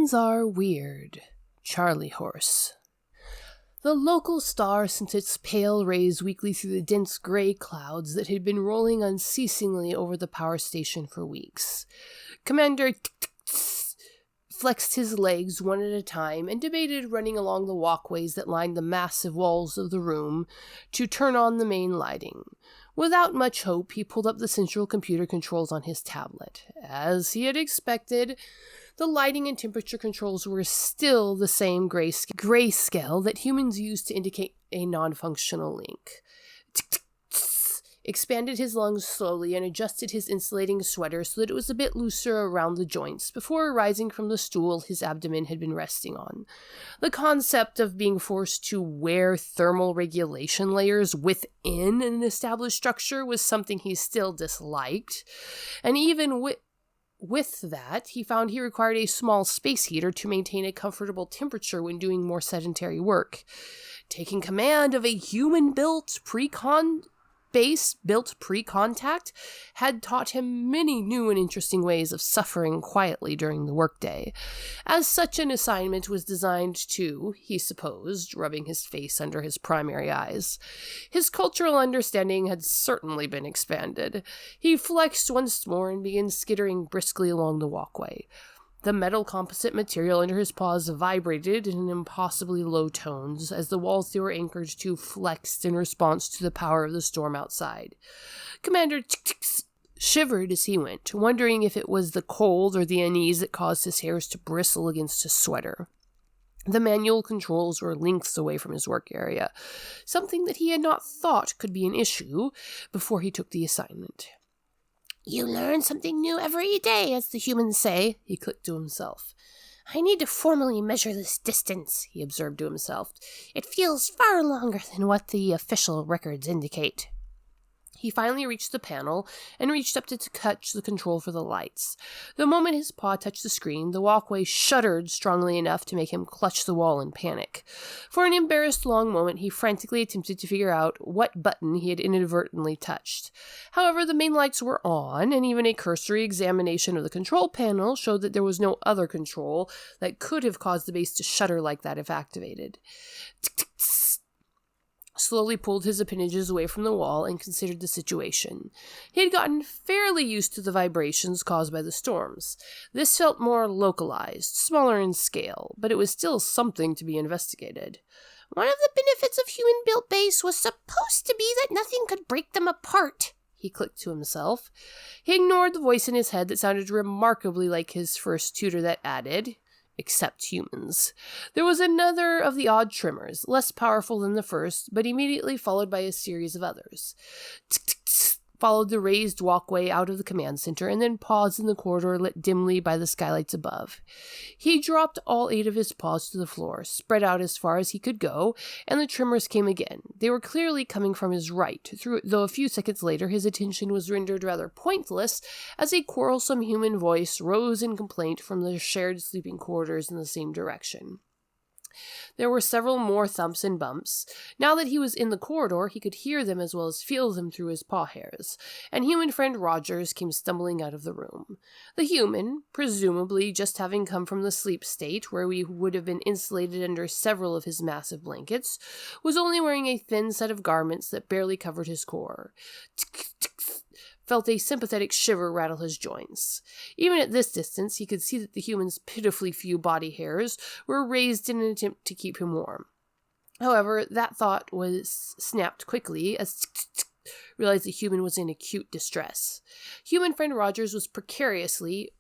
Humans are weird. Charlie Horse. The local star sent its pale rays weakly through the dense gray clouds that had been rolling unceasingly over the power station for weeks. Commander flexed his legs one at a time and debated running along the walkways that lined the massive walls of the room to turn on the main lighting. Without much hope, he pulled up the central computer controls on his tablet. As he had expected, the lighting and temperature controls were still the same grayscale that humans use to indicate a non-functional link. Expanded his lungs slowly and adjusted his insulating sweater so that it was a bit looser around the joints before rising from the stool his abdomen had been resting on. The concept of being forced to wear thermal regulation layers within an established structure was something he still disliked, and even with that, he found he required a small space heater to maintain a comfortable temperature when doing more sedentary work. Taking command of a human-built pre-contact had taught him many new and interesting ways of suffering quietly during the workday. As such an assignment was designed to, he supposed, rubbing his face under his primary eyes. His cultural understanding had certainly been expanded. He flexed once more and began skittering briskly along the walkway. The metal composite material under his paws vibrated in impossibly low tones as the walls they were anchored to flexed in response to the power of the storm outside. Commander shivered as he went, wondering if it was the cold or the unease that caused his hairs to bristle against his sweater. The manual controls were lengths away from his work area, something that he had not thought could be an issue before he took the assignment. "You learn something new every day, as the humans say," he clicked to himself. "I need to formally measure this distance," he observed to himself. "It feels far longer than what the official records indicate." He finally reached the panel and reached up to touch the control for the lights. The moment his paw touched the screen, the walkway shuddered strongly enough to make him clutch the wall in panic. For an embarrassed long moment, he frantically attempted to figure out what button he had inadvertently touched. However, the main lights were on, and even a cursory examination of the control panel showed that there was no other control that could have caused the base to shudder like that if activated. Slowly pulled his appendages away from the wall and considered the situation. He had gotten fairly used to the vibrations caused by the storms. This felt more localized, smaller in scale, but it was still something to be investigated. "One of the benefits of human-built base was supposed to be that nothing could break them apart," he clicked to himself. He ignored the voice in his head that sounded remarkably like his first tutor that added, "except humans." There was another of the odd tremors, less powerful than the first, but immediately followed by a series of others. Followed the raised walkway out of the command center, and then paused in the corridor lit dimly by the skylights above. He dropped all 8 of his paws to the floor, spread out as far as he could go, and the tremors came again. They were clearly coming from his right, though a few seconds later his attention was rendered rather pointless as a quarrelsome human voice rose in complaint from the shared sleeping quarters in the same direction. There were several more thumps and bumps. Now that he was in the corridor, he could hear them as well as feel them through his paw hairs, and human friend Rogers came stumbling out of the room. The human, presumably just having come from the sleep state, where we would have been insulated under several of his massive blankets, was only wearing a thin set of garments that barely covered his core. Felt a sympathetic shiver rattle his joints. Even at this distance, he could see that the human's pitifully few body hairs were raised in an attempt to keep him warm. However, that thought was snapped quickly as realized the human was in acute distress. Human friend Rogers was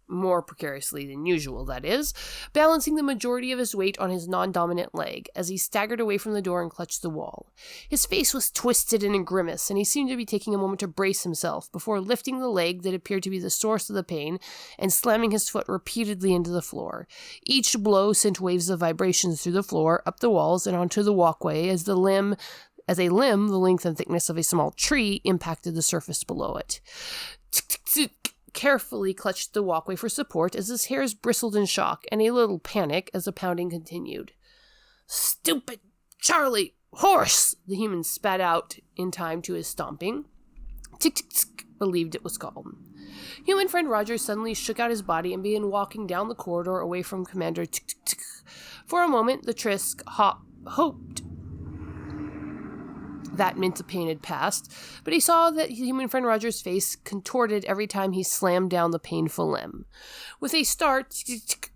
more precariously than usual, that is, balancing the majority of his weight on his non-dominant leg as he staggered away from the door and clutched the wall. His face was twisted in a grimace, and he seemed to be taking a moment to brace himself before lifting the leg that appeared to be the source of the pain and slamming his foot repeatedly into the floor. Each blow sent waves of vibrations through the floor, up the walls, and onto the walkway as a limb the length and thickness of a small tree impacted the surface below it. Carefully clutched the walkway for support as his hairs bristled in shock and a little panic as the pounding continued. "Stupid Charlie Horse!" the human spat out in time to his stomping. Tick, tick, tick, believed it was called. Human friend Rogers suddenly shook out his body and began walking down the corridor away from Commander Tick. For a moment, the Trisk hoped that mental pain had passed, but he saw that human friend Roger's face contorted every time he slammed down the painful limb. With a start,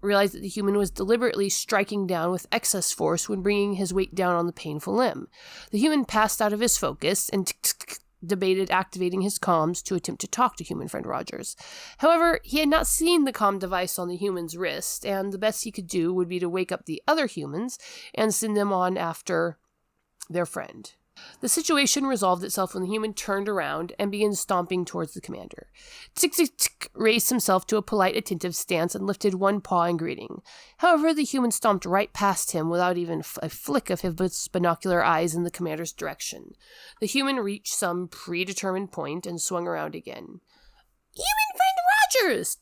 realized that the human was deliberately striking down with excess force when bringing his weight down on the painful limb. The human passed out of his focus and debated activating his comms to attempt to talk to human friend Rogers. However, he had not seen the comm device on the human's wrist, and the best he could do would be to wake up the other humans and send them on after their friend. The situation resolved itself when the human turned around and began stomping towards the commander. Tick raised himself to a polite, attentive stance and lifted one paw in greeting. However, the human stomped right past him without even a flick of his binocular eyes in the commander's direction. The human reached some predetermined point and swung around again. "Human friend Rogers!"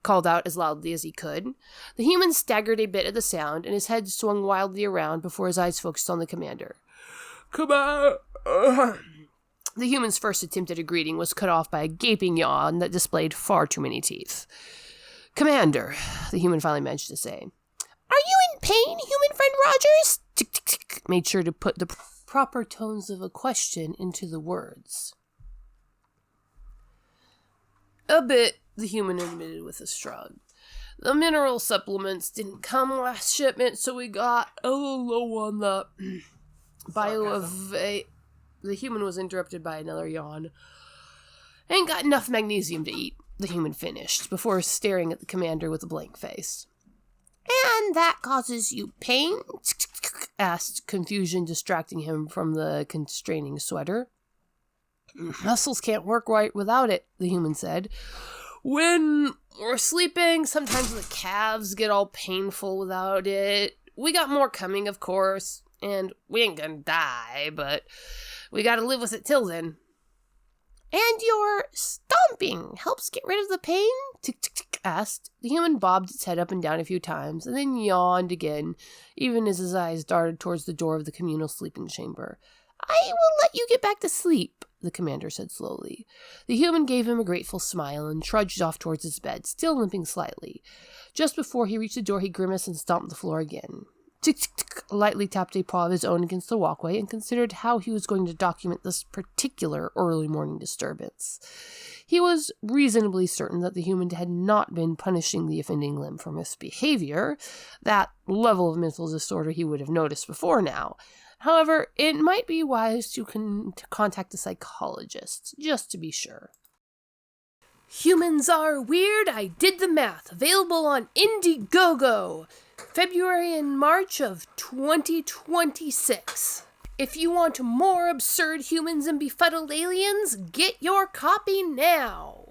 called out as loudly as he could. The human staggered a bit at the sound, and his head swung wildly around before his eyes focused on the commander. "Come on!" The human's first attempt at a greeting was cut off by a gaping yawn that displayed far too many teeth. "Commander," the human finally managed to say. "Are you in pain, human friend Rogers?" Tick made sure to put the proper tones of a question into the words. "A bit," the human admitted with a shrug. "The mineral supplements didn't come last shipment, so we got a little low on the the human was interrupted by another yawn. "Ain't got enough magnesium to eat," the human finished, before staring at the commander with a blank face. "And that causes you pain?" asked, confusion distracting him from the constraining sweater. "Muscles can't work right without it," the human said. "When we're sleeping, sometimes the calves get all painful without it. We got more coming, of course. And we ain't gonna die, but we gotta live with it till then." "And your stomping helps get rid of the pain?" Tick asked. The human bobbed its head up and down a few times, and then yawned again, even as his eyes darted towards the door of the communal sleeping chamber. "I will let you get back to sleep," the commander said slowly. The human gave him a grateful smile and trudged off towards his bed, still limping slightly. Just before he reached the door, he grimaced and stomped the floor again. Tick lightly tapped a paw of his own against the walkway and considered how he was going to document this particular early morning disturbance. He was reasonably certain that the human had not been punishing the offending limb for misbehavior. That level of mental disorder he would have noticed before now. However, it might be wise to contact a psychologist, just to be sure. Humans Are Weird, I Did the Math, available on Indiegogo, February and March of 2026. If you want more absurd humans and befuddled aliens, get your copy now.